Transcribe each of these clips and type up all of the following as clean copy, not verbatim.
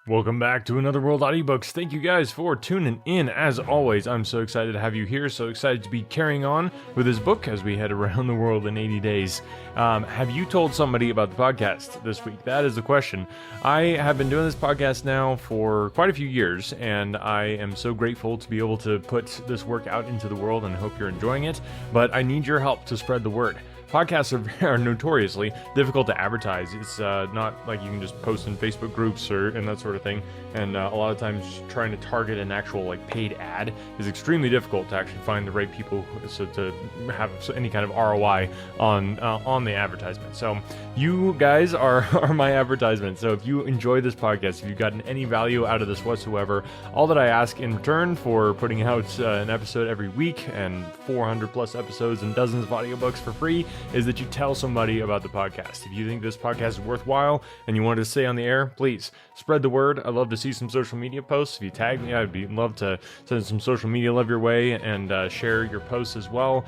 Welcome back to Another World Audiobooks. Thank you guys for tuning in. As always, I'm so excited to have you here, so excited to be carrying on with this book as we head around the world in 80 days. Have you told somebody about the podcast this week? That is the question. I have been doing this podcast now for quite a few years, and I am so grateful to be able to put this work out into the world, and I hope you're enjoying it, but I need your help to spread the word. Podcasts are notoriously difficult to advertise. It's not like you can just post in Facebook groups and that sort of thing. And a lot of times trying to target an actual paid ad is extremely difficult to actually find the right people so to have any kind of ROI on the advertisement. So you guys are my advertisement. So if you enjoy this podcast, if you've gotten any value out of this whatsoever, all that I ask in return for putting out an episode every week and 400 plus episodes and dozens of audiobooks for free is that you tell somebody about the podcast. If you think this podcast is worthwhile and you want to stay on the air, please spread the word. I'd love to see some social media posts. If you tag me, I'd love to send some social media love your way and share your posts as well.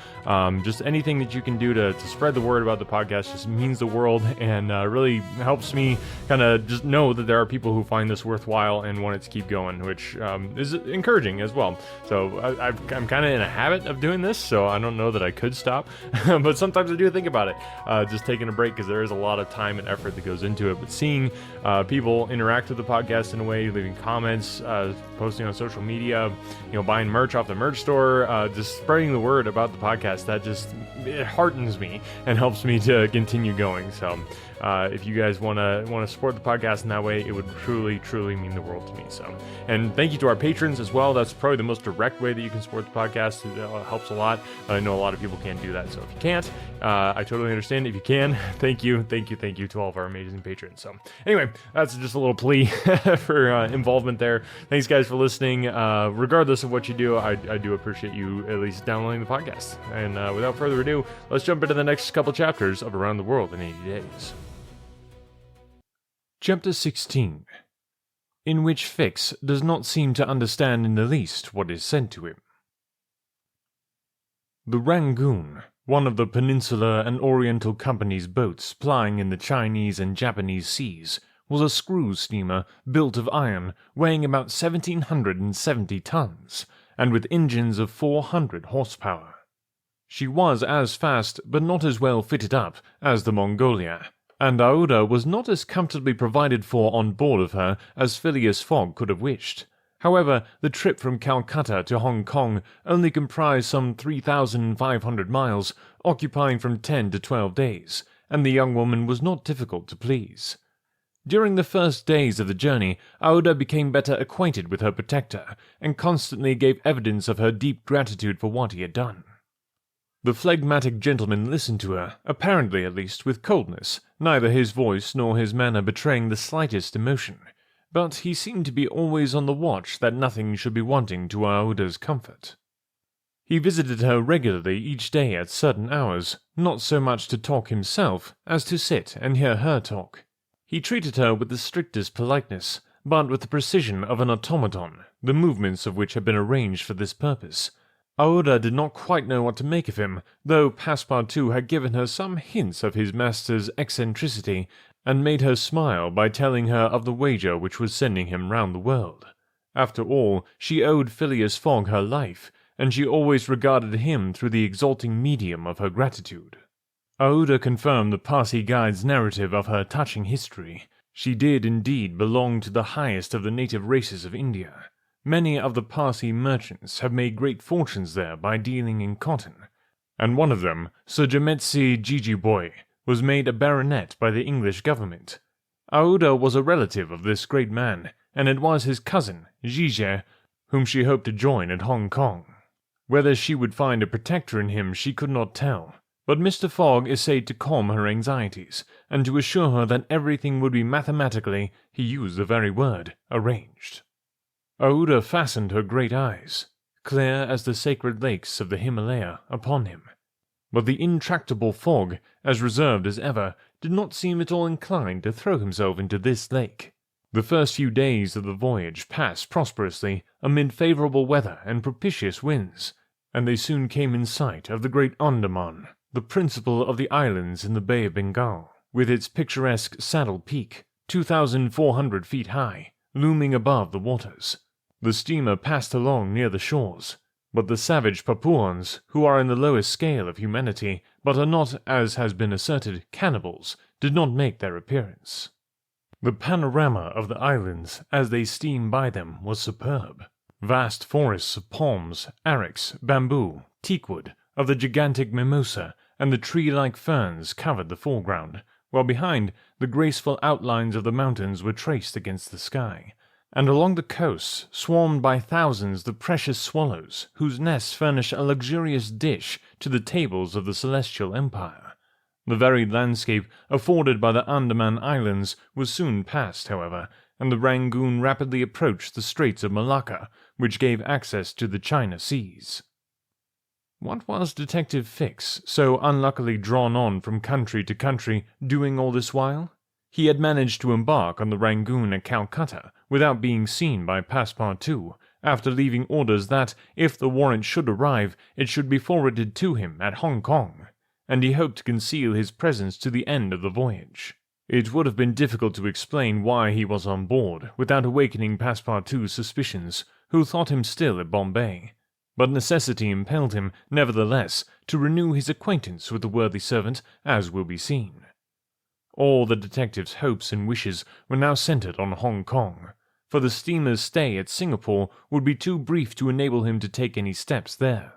Just anything that you can do to spread the word about the podcast just means the world and really helps me kind of just know that there are people who find this worthwhile and want it to keep going, which is encouraging as well. So I'm kind of in a habit of doing this, so I don't know that I could stop, but sometimes I do think about it, just taking a break, because there is a lot of time and effort that goes into it. But seeing people interact with the podcast in a way, leaving comments, posting on social media, buying merch off the merch store, just spreading the word about the podcast, it heartens me and helps me to continue going. So if you guys want to support the podcast in that way, it would truly mean the world to me. So, and thank you to our patrons as well. That's probably the most direct way that you can support the podcast. It helps a lot. I know a lot of people can't do that, so if you can't, I totally understand. If you can, thank you to all of our amazing patrons. So anyway, that's just a little plea for involvement there. Thanks guys for listening. Regardless of what you do, I do appreciate you at least downloading the podcast. And without further ado, let's jump into the next couple chapters of Around the World in 80 Days. Chapter 16, in which Fix does not seem to understand in the least what is said to him. The Rangoon, one of the Peninsular and Oriental Company's boats plying in the Chinese and Japanese seas, was a screw steamer built of iron, weighing about 1,770 tons, and with engines of 400 horsepower. She was as fast, but not as well fitted up, as the Mongolia, and Aouda was not as comfortably provided for on board of her as Phileas Fogg could have wished. However, the trip from Calcutta to Hong Kong only comprised some 3,500 miles, occupying from 10 to 12 days, and the young woman was not difficult to please. During the first days of the journey, Aouda became better acquainted with her protector, and constantly gave evidence of her deep gratitude for what he had done. The phlegmatic gentleman listened to her, apparently at least, with coldness, neither his voice nor his manner betraying the slightest emotion, but he seemed to be always on the watch that nothing should be wanting to Aouda's comfort. He visited her regularly each day at certain hours, not so much to talk himself as to sit and hear her talk. He treated her with the strictest politeness, but with the precision of an automaton, the movements of which had been arranged for this purpose. Aouda did not quite know what to make of him, though Passepartout had given her some hints of his master's eccentricity, and made her smile by telling her of the wager which was sending him round the world. After all, she owed Phileas Fogg her life, and she always regarded him through the exalting medium of her gratitude. Aouda confirmed the Parsi guide's narrative of her touching history. She did indeed belong to the highest of the native races of India. Many of the Parsi merchants have made great fortunes there by dealing in cotton, and one of them, Sir Jametsi Jijiboy, was made a baronet by the English government. Aouda was a relative of this great man, and it was his cousin, Jije, whom she hoped to join at Hong Kong. Whether she would find a protector in him she could not tell, but Mr. Fogg essayed to calm her anxieties, and to assure her that everything would be mathematically, he used the very word, arranged. Aouda fastened her great eyes, clear as the sacred lakes of the Himalaya, upon him. But the intractable Fogg, as reserved as ever, did not seem at all inclined to throw himself into this lake. The first few days of the voyage passed prosperously amid favourable weather and propitious winds, and they soon came in sight of the great Andaman, the principal of the islands in the Bay of Bengal, with its picturesque Saddle Peak, 2,400 feet high, looming above the waters. The steamer passed along near the shores, but the savage Papuans, who are in the lowest scale of humanity, but are not, as has been asserted, cannibals, did not make their appearance. The panorama of the islands as they steamed by them was superb. Vast forests of palms, arix, bamboo, teakwood, of the gigantic mimosa, and the tree-like ferns covered the foreground, while behind, the graceful outlines of the mountains were traced against the sky, and along the coasts swarmed by thousands the precious swallows, whose nests furnish a luxurious dish to the tables of the Celestial Empire. The varied landscape afforded by the Andaman Islands was soon passed, however, and the Rangoon rapidly approached the Straits of Malacca, which gave access to the China Seas. What was Detective Fix, so unluckily drawn on from country to country, doing all this while? He had managed to embark on the Rangoon at Calcutta without being seen by Passepartout, after leaving orders that, if the warrant should arrive, it should be forwarded to him at Hong Kong, and he hoped to conceal his presence to the end of the voyage. It would have been difficult to explain why he was on board without awakening Passepartout's suspicions, who thought him still at Bombay, but necessity impelled him, nevertheless, to renew his acquaintance with the worthy servant, as will be seen. All the detective's hopes and wishes were now centered on Hong Kong, for the steamer's stay at Singapore would be too brief to enable him to take any steps there.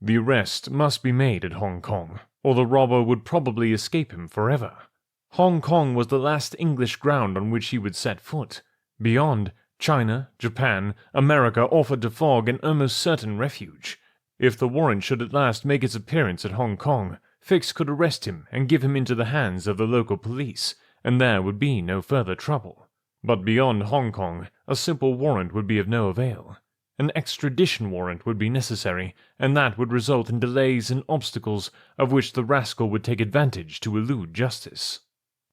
The arrest must be made at Hong Kong, or the robber would probably escape him forever. Hong Kong was the last English ground on which he would set foot. Beyond, China, Japan, America offered to Fogg an almost certain refuge. If the warrant should at last make its appearance at Hong Kong, Fix could arrest him and give him into the hands of the local police, and there would be no further trouble. But beyond Hong Kong, a simple warrant would be of no avail. An extradition warrant would be necessary, and that would result in delays and obstacles of which the rascal would take advantage to elude justice.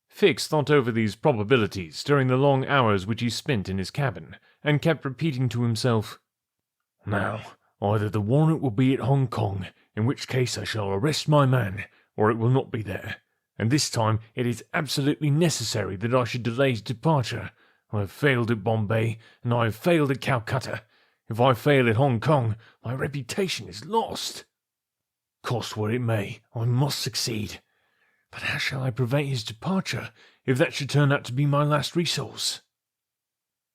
Fix thought over these probabilities during the long hours which he spent in his cabin, and kept repeating to himself, "Now, either the warrant will be at Hong Kong, in which case I shall arrest my man, or it will not be there, and this time it is absolutely necessary that I should delay his departure. I have failed at Bombay, and I have failed at Calcutta. If I fail at Hong Kong, my reputation is lost. Cost what it may, I must succeed. But how shall I prevent his departure, if that should turn out to be my last resource?"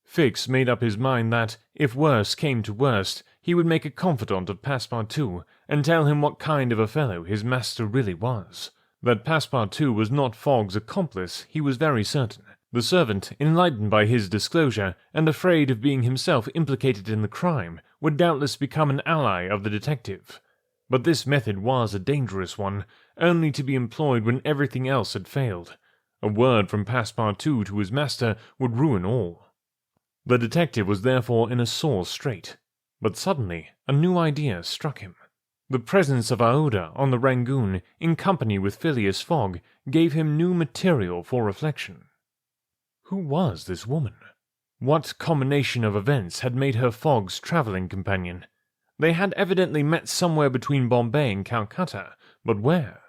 Fix made up his mind that, if worst came to worst, he would make a confidant of Passepartout, and tell him what kind of a fellow his master really was. That Passepartout was not Fogg's accomplice, he was very certain. The servant, enlightened by his disclosure, and afraid of being himself implicated in the crime, would doubtless become an ally of the detective. But this method was a dangerous one, only to be employed when everything else had failed. A word from Passepartout to his master would ruin all. The detective was therefore in a sore strait. But suddenly a new idea struck him. The presence of Aouda on the Rangoon, in company with Phileas Fogg, gave him new material for reflection. Who was this woman? What combination of events had made her Fogg's travelling companion? They had evidently met somewhere between Bombay and Calcutta, but where?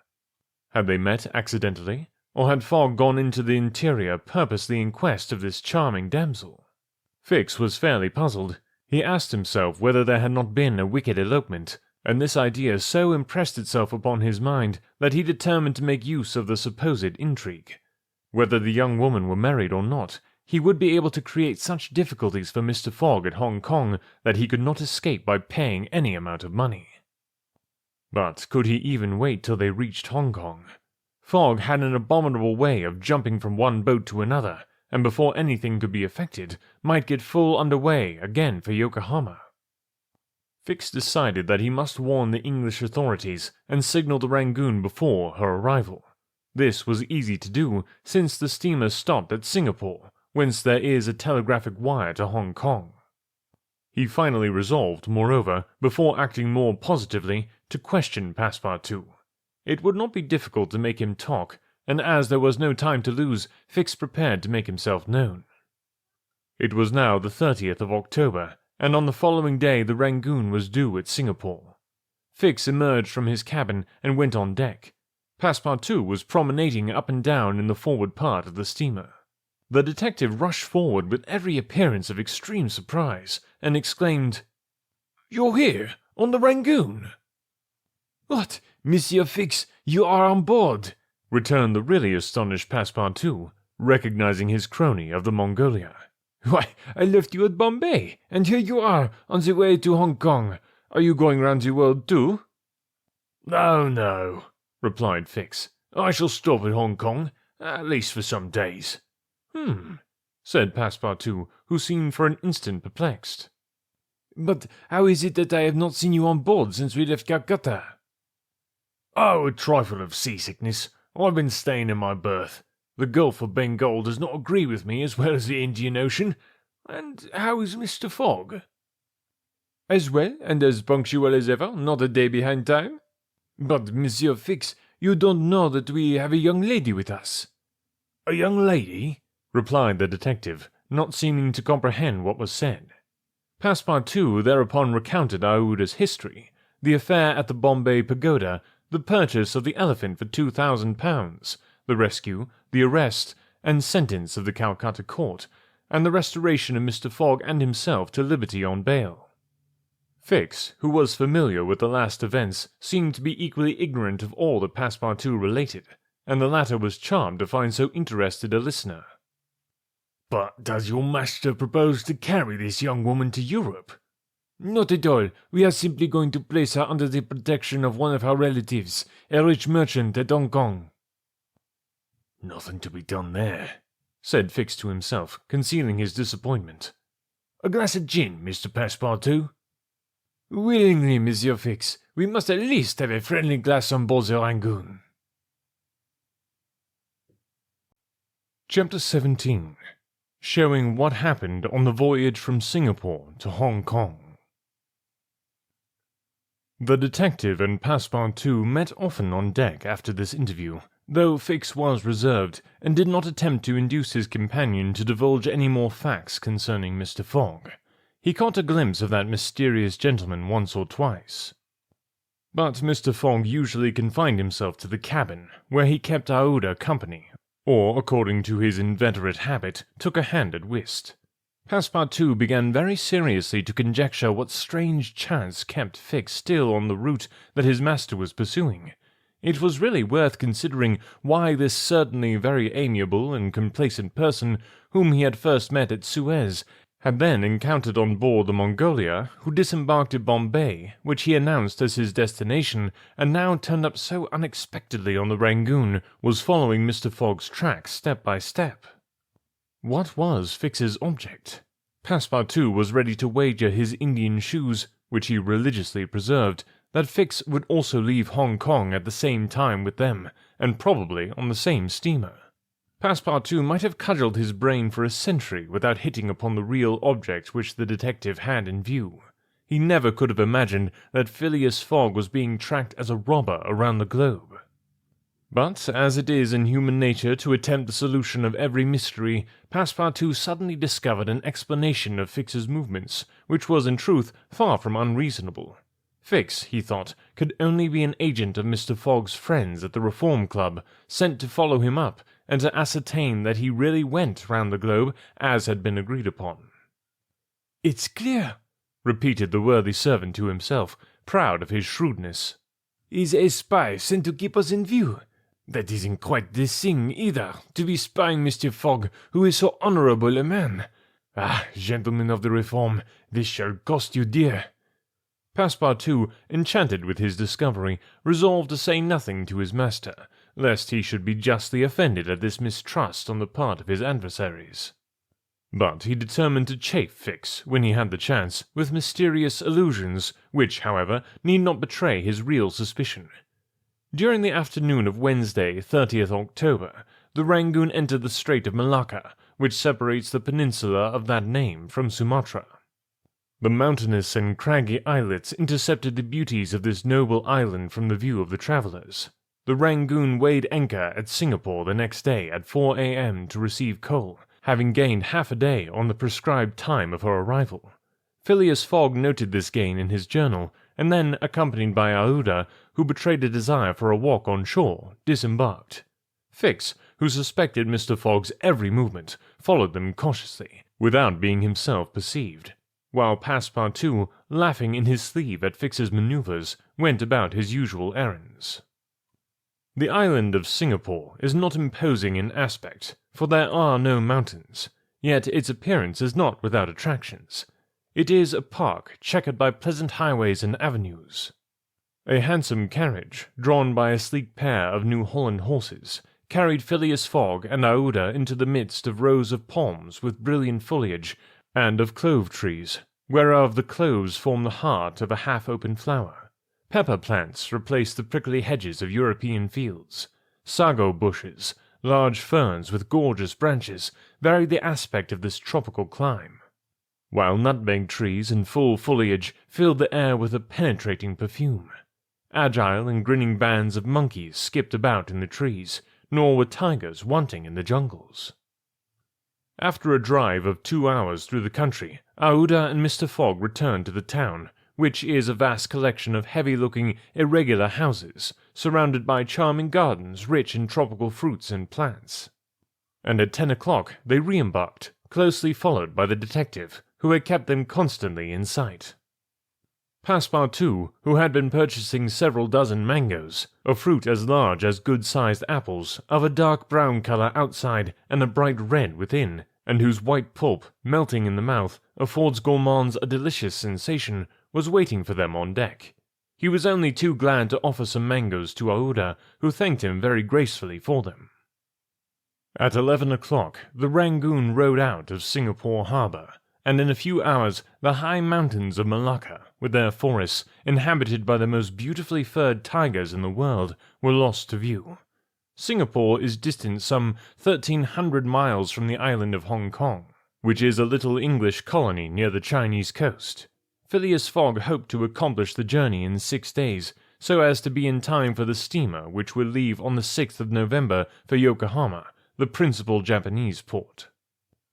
Had they met accidentally, or had Fogg gone into the interior purposely in quest of this charming damsel? Fix was fairly puzzled. He asked himself whether there had not been a wicked elopement, and this idea so impressed itself upon his mind that he determined to make use of the supposed intrigue. Whether the young woman were married or not, he would be able to create such difficulties for Mr. Fogg at Hong Kong that he could not escape by paying any amount of money. But could he even wait till they reached Hong Kong? Fogg had an abominable way of jumping from one boat to another, and before anything could be effected, might get full under way again for Yokohama. Fix decided that he must warn the English authorities and signal the Rangoon before her arrival. This was easy to do, since the steamer stopped at Singapore, whence there is a telegraphic wire to Hong Kong. He finally resolved, moreover, before acting more positively, to question Passepartout. It would not be difficult to make him talk, and as there was no time to lose, Fix prepared to make himself known. It was now the 30th of October, and on the following day the Rangoon was due at Singapore. Fix emerged from his cabin and went on deck. Passepartout was promenading up and down in the forward part of the steamer. The detective rushed forward with every appearance of extreme surprise, and exclaimed, "You're here, on the Rangoon?" "What, Monsieur Fix, you are on board?" returned the really astonished Passepartout, recognizing his crony of the Mongolia. "Why, I left you at Bombay, and here you are, on the way to Hong Kong. Are you going round the world too?" "Oh, no," replied Fix. "I shall stop at Hong Kong, at least for some days." Said Passepartout, who seemed for an instant perplexed. "But how is it that I have not seen you on board since we left Calcutta?" "Oh, a trifle of seasickness. I've been staying in my berth. The Gulf of Bengal does not agree with me as well as the Indian Ocean. And how is Mr. Fogg?" "As well and as punctual as ever, not a day behind time. But, Monsieur Fix, you don't know that we have a young lady with us." "A young lady?" replied the detective, not seeming to comprehend what was said. Passepartout thereupon recounted Aouda's history, the affair at the Bombay Pagoda, the purchase of the elephant for £2,000, the rescue, the arrest, and sentence of the Calcutta court, and the restoration of Mr. Fogg and himself to liberty on bail. Fix, who was familiar with the last events, seemed to be equally ignorant of all that Passepartout related, and the latter was charmed to find so interested a listener. "But does your master propose to carry this young woman to Europe?" "Not at all. We are simply going to place her under the protection of one of her relatives, a rich merchant at Hong Kong." "Nothing to be done there," said Fix to himself, concealing his disappointment. "A glass of gin, Mr. Passepartout?" "Willingly, Monsieur Fix. We must at least have a friendly glass on board the Rangoon." Chapter 17. Showing what happened on the voyage from Singapore to Hong Kong. The detective and Passepartout met often on deck after this interview, though Fix was reserved, and did not attempt to induce his companion to divulge any more facts concerning Mr. Fogg. He caught a glimpse of that mysterious gentleman once or twice. But Mr. Fogg usually confined himself to the cabin, where he kept Aouda company, or, according to his inveterate habit, took a hand at whist. Passepartout began very seriously to conjecture what strange chance kept Fix still on the route that his master was pursuing. It was really worth considering why this certainly very amiable and complacent person, whom he had first met at Suez, had then encountered on board the Mongolia, who disembarked at Bombay, which he announced as his destination, and now turned up so unexpectedly on the Rangoon, was following Mr. Fogg's tracks step by step. What was Fix's object? Passepartout was ready to wager his Indian shoes, which he religiously preserved, that Fix would also leave Hong Kong at the same time with them, and probably on the same steamer. Passepartout might have cudgelled his brain for a century without hitting upon the real object which the detective had in view. He never could have imagined that Phileas Fogg was being tracked as a robber around the globe. But, as it is in human nature to attempt the solution of every mystery, Passepartout suddenly discovered an explanation of Fix's movements, which was in truth far from unreasonable. Fix, he thought, could only be an agent of Mr. Fogg's friends at the Reform Club, sent to follow him up, and to ascertain that he really went round the globe as had been agreed upon. "It's clear," repeated the worthy servant to himself, proud of his shrewdness. "He's a spy sent to keep us in view. That isn't quite the thing, either, to be spying Mr. Fogg, who is so honourable a man. Ah, gentlemen of the Reform, this shall cost you dear." Passepartout, enchanted with his discovery, resolved to say nothing to his master, lest he should be justly offended at this mistrust on the part of his adversaries. But he determined to chaff Fix, when he had the chance, with mysterious allusions, which, however, need not betray his real suspicion. During the afternoon of Wednesday, 30th October, the Rangoon entered the Strait of Malacca, which separates the peninsula of that name from Sumatra. The mountainous and craggy islets intercepted the beauties of this noble island from the view of the travellers. The Rangoon weighed anchor at Singapore the next day at 4 a.m. to receive coal, having gained half a day on the prescribed time of her arrival. Phileas Fogg noted this gain in his journal, and then, accompanied by Aouda, who betrayed a desire for a walk on shore, disembarked. Fix, who suspected Mr. Fogg's every movement, followed them cautiously, without being himself perceived, while Passepartout, laughing in his sleeve at Fix's maneuvers, went about his usual errands. The island of Singapore is not imposing in aspect, for there are no mountains, yet its appearance is not without attractions. It is a park checkered by pleasant highways and avenues. A handsome carriage, drawn by a sleek pair of New Holland horses, carried Phileas Fogg and Aouda into the midst of rows of palms with brilliant foliage, and of clove trees, whereof the cloves form the heart of a half-open flower. Pepper plants replaced the prickly hedges of European fields. Sago bushes, large ferns with gorgeous branches, varied the aspect of this tropical clime, while nutmeg trees in full foliage filled the air with a penetrating perfume. Agile and grinning bands of monkeys skipped about in the trees, nor were tigers wanting in the jungles. After a drive of 2 hours through the country, Aouda and Mr. Fogg returned to the town, which is a vast collection of heavy-looking, irregular houses, surrounded by charming gardens rich in tropical fruits and plants. And at 10 o'clock they re-embarked, closely followed by the detective, who had kept them constantly in sight. Passepartout, who had been purchasing several dozen mangoes, a fruit as large as good-sized apples, of a dark brown colour outside and a bright red within, and whose white pulp, melting in the mouth, affords gourmands a delicious sensation, was waiting for them on deck. He was only too glad to offer some mangoes to Aouda, who thanked him very gracefully for them. At 11 o'clock the Rangoon rode out of Singapore harbour, and in a few hours the high mountains of Malacca, with their forests, inhabited by the most beautifully furred tigers in the world, were lost to view. Singapore is distant some 1,300 miles from the island of Hong Kong, which is a little English colony near the Chinese coast. Phileas Fogg hoped to accomplish the journey in 6 days, so as to be in time for the steamer which would leave on the 6th of November for Yokohama, the principal Japanese port.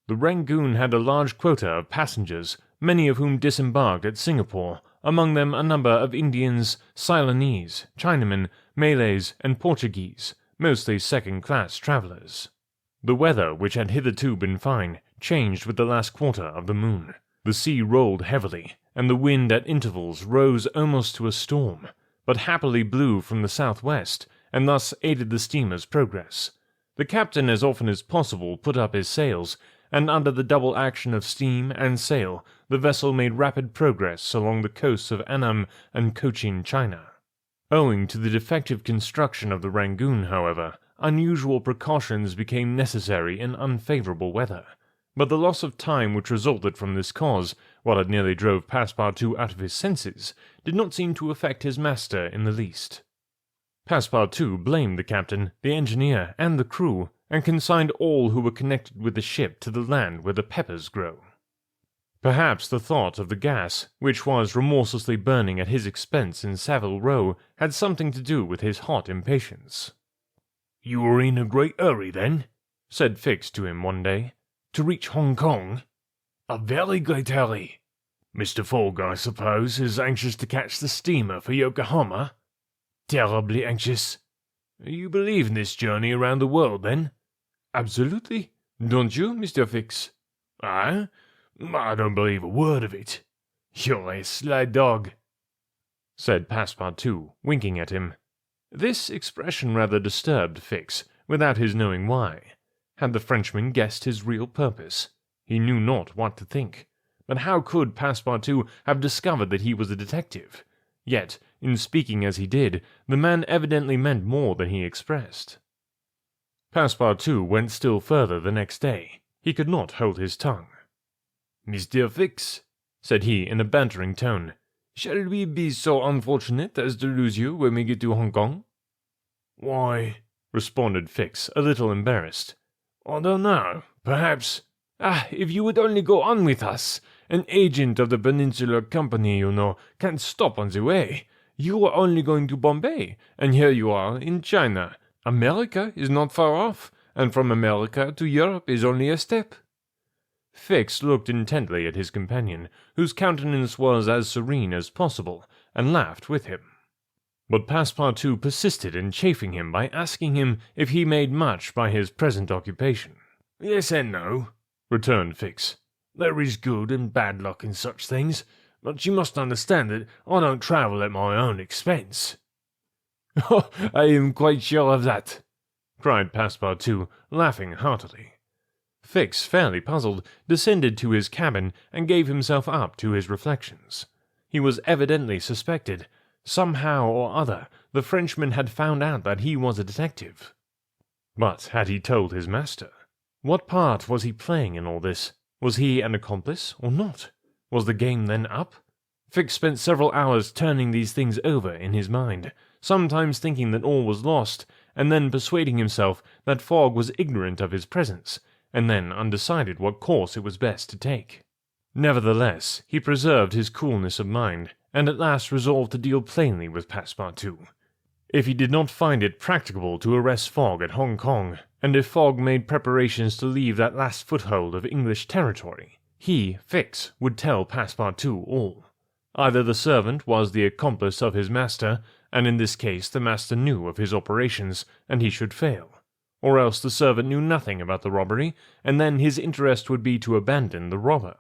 The Rangoon had a large quota of passengers, many of whom disembarked at Singapore, among them a number of Indians, Ceylonese, Chinamen, Malays, and Portuguese, mostly second-class travellers. The weather, which had hitherto been fine, changed with the last quarter of the moon. The sea rolled heavily, and the wind at intervals rose almost to a storm, but happily blew from the southwest, and thus aided the steamer's progress. The captain as often as possible put up his sails, and under the double action of steam and sail, the vessel made rapid progress along the coasts of Annam and Cochin China. Owing to the defective construction of the Rangoon, however, unusual precautions became necessary in unfavourable weather, but the loss of time which resulted from this cause, while it nearly drove Passepartout out of his senses, did not seem to affect his master in the least. Passepartout blamed the captain, the engineer, and the crew, and consigned all who were connected with the ship to the land where the peppers grow. Perhaps the thought of the gas, which was remorselessly burning at his expense in Savile Row, had something to do with his hot impatience. "You were in a great hurry, then," said Fix to him one day, "to reach Hong Kong?" "A very great hurry." "Mr. Fogg, I suppose, is anxious to catch the steamer for Yokohama?" "Terribly anxious." "You believe in this journey around the world, then?" "Absolutely. Don't you, Mr. Fix?" "I don't believe a word of it." "You're a sly dog," said Passepartout, winking at him. This expression rather disturbed Fix, without his knowing why. Had the Frenchman guessed his real purpose? He knew not what to think. But how could Passepartout have discovered that he was a detective? Yet, in speaking as he did, the man evidently meant more than he expressed. Passepartout went still further the next day. He could not hold his tongue. "Mr. Fix," said he in a bantering tone, "shall we be so unfortunate as to lose you when we get to Hong Kong?" "Why," responded Fix, a little embarrassed, "I don't know. Perhaps—" "If you would only go on with us! An agent of the Peninsular Company, you know, can't stop on the way. You were only going to Bombay, and here you are in China. America is not far off, and from America to Europe is only a step." Fix looked intently at his companion, whose countenance was as serene as possible, and laughed with him. But Passepartout persisted in chaffing him by asking him if he made much by his present occupation. "Yes and no," returned Fix. "There is good and bad luck in such things, but you must understand that I don't travel at my own expense." "Oh, I am quite sure of that," cried Passepartout, laughing heartily. Fix, fairly puzzled, descended to his cabin and gave himself up to his reflections. He was evidently suspected. Somehow or other, the Frenchman had found out that he was a detective. But had he told his master? What part was he playing in all this? Was he an accomplice or not? Was the game then up? Fix spent several hours turning these things over in his mind, sometimes thinking that all was lost, and then persuading himself that Fogg was ignorant of his presence, and then undecided what course it was best to take. Nevertheless, he preserved his coolness of mind, and at last resolved to deal plainly with Passepartout. If he did not find it practicable to arrest Fogg at Hong Kong, and if Fogg made preparations to leave that last foothold of English territory, he, Fix, would tell Passepartout all. Either the servant was the accomplice of his master, and in this case the master knew of his operations, and he should fail. Or else the servant knew nothing about the robbery, and then his interest would be to abandon the robber.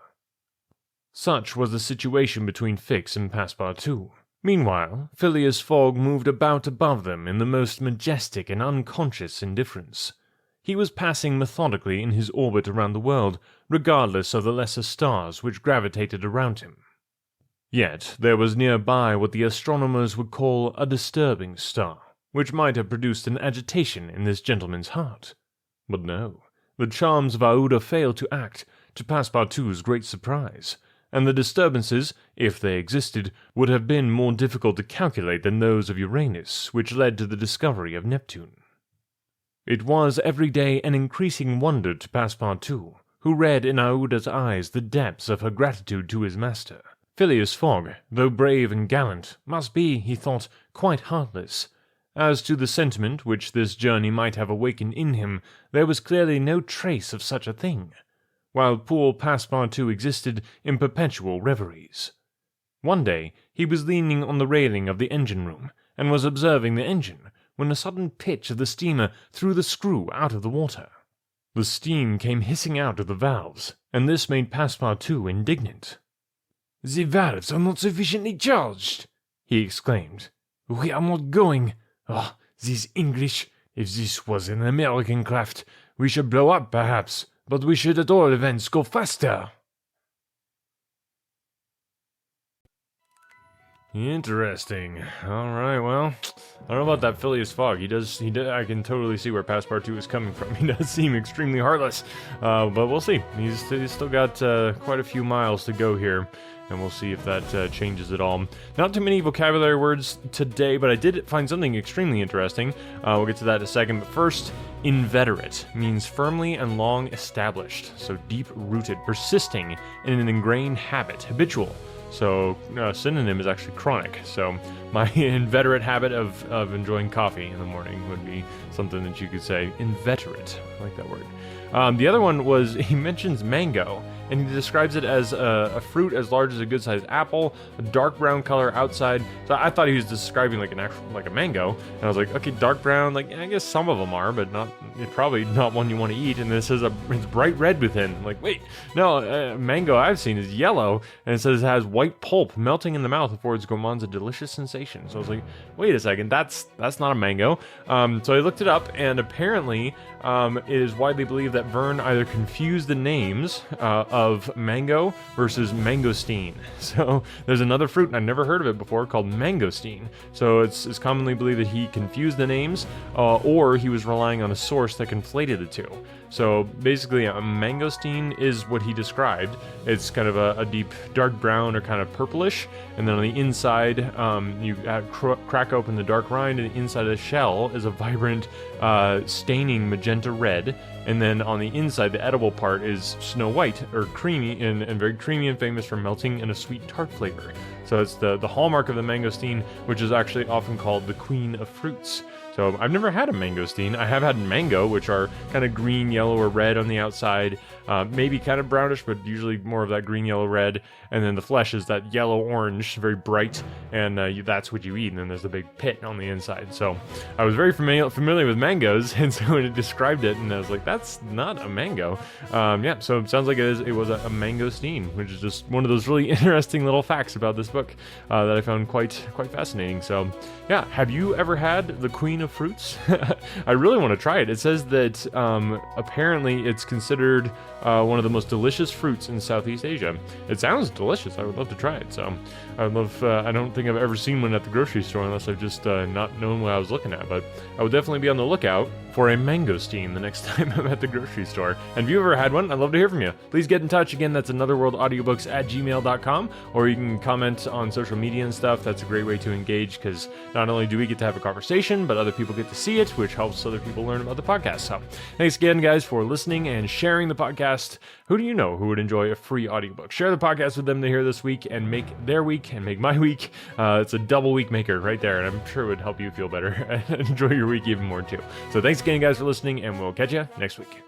Such was the situation between Fix and Passepartout. Meanwhile, Phileas Fogg moved about above them in the most majestic and unconscious indifference. He was passing methodically in his orbit around the world, regardless of the lesser stars which gravitated around him. Yet there was nearby what the astronomers would call a disturbing star, which might have produced an agitation in this gentleman's heart. But no, the charms of Aouda failed to act, to Passepartout's great surprise, and the disturbances, if they existed, would have been more difficult to calculate than those of Uranus, which led to the discovery of Neptune. It was every day an increasing wonder to Passepartout, who read in Aouda's eyes the depths of her gratitude to his master. Phileas Fogg, though brave and gallant, must be, he thought, quite heartless. As to the sentiment which this journey might have awakened in him, there was clearly no trace of such a thing, while poor Passepartout existed in perpetual reveries. One day he was leaning on the railing of the engine-room, and was observing the engine, when a sudden pitch of the steamer threw the screw out of the water. The steam came hissing out of the valves, and this made Passepartout indignant. "The valves are not sufficiently charged," he exclaimed. "We are not going. Ah, these English! If this was an American craft, we should blow up, perhaps, but we should at all events go faster." Interesting. All right, well, I don't know about that Phileas Fogg. He does. I can totally see where Passepartout is coming from. He does seem extremely heartless, but we'll see. He's still got quite a few miles to go here, and we'll see if that changes at all. Not too many vocabulary words today, but I did find something extremely interesting. We'll get to that in a second, but first, inveterate means firmly and long established, so deep-rooted, persisting in an ingrained habit, habitual. So, synonym is actually chronic. So, my inveterate habit of enjoying coffee in the morning would be something that you could say, inveterate. I like that word. The other one was, he mentions mango, and he describes it as a fruit as large as a good-sized apple, a dark brown color outside. So I thought he was describing like a mango, and I was like, okay, dark brown, like I guess some of them are, but it's probably not one you want to eat. And this says it's bright red within. I'm like, wait, no, mango I've seen is yellow, and it says it has white pulp melting in the mouth before it gourmands a delicious sensation. So I was like, wait a second, that's not a mango. So I looked it up, and apparently it is widely believed that Verne either confused the names of mango versus mangosteen. So there's another fruit, and I've never heard of it before, called mangosteen. So it's commonly believed that he confused the names, or he was relying on a source that conflated the two. So basically, a mangosteen is what he described. It's kind of a deep dark brown or kind of purplish, and then on the inside, you crack open the dark rind, and the inside of the shell is a vibrant, staining magenta red, and then on the inside, the edible part is snow white or creamy, and very creamy and famous for melting in a sweet tart flavor. So it's the hallmark of the mangosteen, which is actually often called the queen of fruits. So I've never had a mangosteen. I have had mango, which are kind of green, yellow, or red on the outside, maybe kind of brownish, but usually more of that green, yellow, red. And then the flesh is that yellow orange, very bright, and that's what you eat. And then there's the big pit on the inside. So I was very familiar with mangoes, and so when it described it, and I was like, that's not a mango. Yeah, so it sounds like it was a mangosteen, which is just one of those really interesting little facts about this book that I found quite fascinating. So yeah, have you ever had the queen of fruits? I really want to try it. It says that apparently it's considered one of the most delicious fruits in Southeast Asia. It sounds delicious. I would love to try it. So I would love. I don't think I've ever seen one at the grocery store unless I've just not known what I was looking at. But I would definitely be on the lookout for a mangosteen the next time I'm at the grocery store. And if you've ever had one, I'd love to hear from you. Please get in touch. Again, that's anotherworldaudiobooks@gmail.com, or you can comment on social media and stuff. That's a great way to engage, because not only do we get to have a conversation, but other people get to see it, which helps other people learn about the podcast. So thanks again, guys, for listening and sharing the podcast. Who do you know who would enjoy a free audiobook? Share the podcast with them to hear this week and make their week and make my week. It's a double week maker right there, and I'm sure it would help you feel better and enjoy your week even more too. So thanks again, guys, for listening, and we'll catch you next week.